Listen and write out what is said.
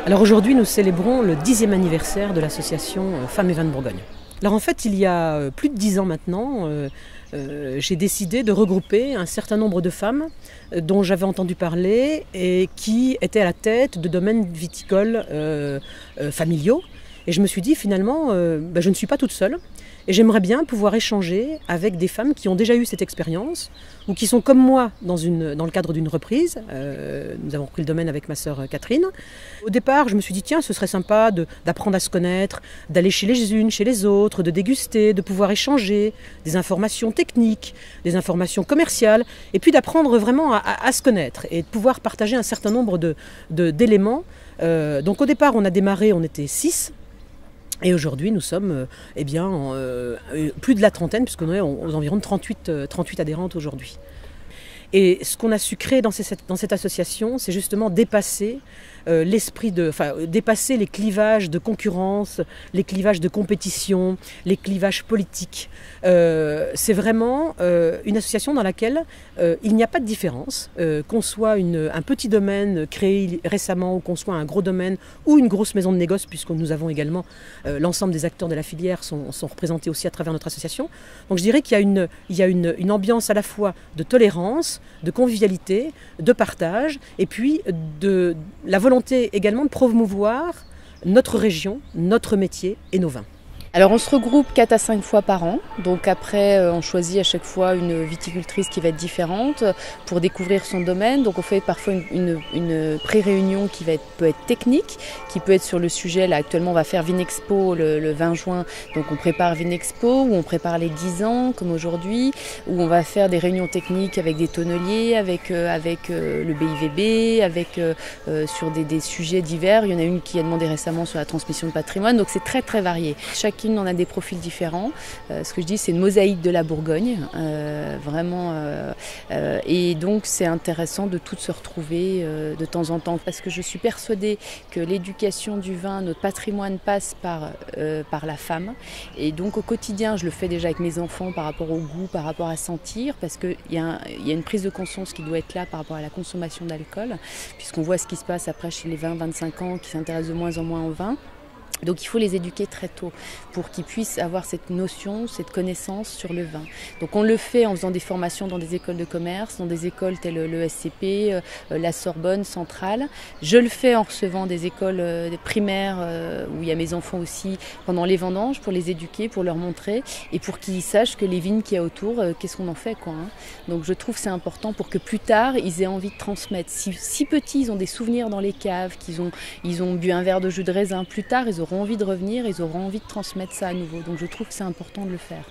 Alors aujourd'hui, nous célébrons le 10e anniversaire de l'association Femmes et Vins de Bourgogne. Alors en fait, il y a plus de 10 ans maintenant, j'ai décidé de regrouper un certain nombre de femmes dont j'avais entendu parler et qui étaient à la tête de domaines viticoles familiaux. Et je me suis dit finalement, je ne suis pas toute seule. Et j'aimerais bien pouvoir échanger avec des femmes qui ont déjà eu cette expérience ou qui sont comme moi dans le cadre d'une reprise. Nous avons pris le domaine avec ma sœur Catherine. Au départ, je me suis dit, tiens, ce serait sympa d'apprendre à se connaître, d'aller chez les unes, chez les autres, de déguster, de pouvoir échanger des informations techniques, des informations commerciales, et puis d'apprendre vraiment à se connaître et de pouvoir partager un certain nombre d'éléments. Donc au départ, on a démarré, on était 6. Et aujourd'hui, nous sommes plus de la trentaine, puisqu'on est aux environs de 38 adhérentes aujourd'hui. Et ce qu'on a su créer dans cette association, c'est justement dépasser dépasser les clivages de concurrence, les clivages de compétition, les clivages politiques. C'est vraiment une association dans laquelle il n'y a pas de différence, qu'on soit un petit domaine créé récemment ou qu'on soit un gros domaine ou une grosse maison de négoce, puisque nous avons également l'ensemble des acteurs de la filière sont représentés aussi à travers notre association. Donc je dirais qu'il y a une ambiance à la fois de tolérance, de convivialité, de partage, et puis de la volonté également de promouvoir notre région, notre métier et nos vins. Alors on se regroupe 4 à 5 fois par an, donc après on choisit à chaque fois une viticultrice qui va être différente pour découvrir son domaine. Donc on fait parfois une pré-réunion qui peut être technique, qui peut être sur le sujet. Là actuellement on va faire Vinexpo le 20 juin, donc on prépare Vinexpo, où on prépare les 10 ans comme aujourd'hui, où on va faire des réunions techniques avec des tonneliers, avec le BIVB, sur des sujets divers. Il y en a une qui a demandé récemment sur la transmission de patrimoine, donc c'est très très varié. Chacune en a des profils différents. Ce que je dis, c'est une mosaïque de la Bourgogne, vraiment. Et donc, c'est intéressant de toutes se retrouver de temps en temps, parce que je suis persuadée que l'éducation du vin, notre patrimoine passe par la femme. Et donc, au quotidien, je le fais déjà avec mes enfants par rapport au goût, par rapport à sentir, parce qu'il y a une prise de conscience qui doit être là par rapport à la consommation d'alcool, puisqu'on voit ce qui se passe après chez les 20-25 ans qui s'intéressent de moins en moins au vin. Donc il faut les éduquer très tôt pour qu'ils puissent avoir cette notion, cette connaissance sur le vin. Donc on le fait en faisant des formations dans des écoles de commerce, dans des écoles telles le SCP, la Sorbonne, Centrale. Je le fais en recevant des écoles primaires où il y a mes enfants aussi pendant les vendanges pour les éduquer, pour leur montrer et pour qu'ils sachent que les vignes qu'il y a autour, qu'est-ce qu'on en fait quoi. Donc je trouve que c'est important pour que plus tard ils aient envie de transmettre. Si petits ils ont des souvenirs dans les caves, ils ont bu un verre de jus de raisin, plus tard ils auront envie de revenir, ils auront envie de transmettre ça à nouveau. Donc je trouve que c'est important de le faire.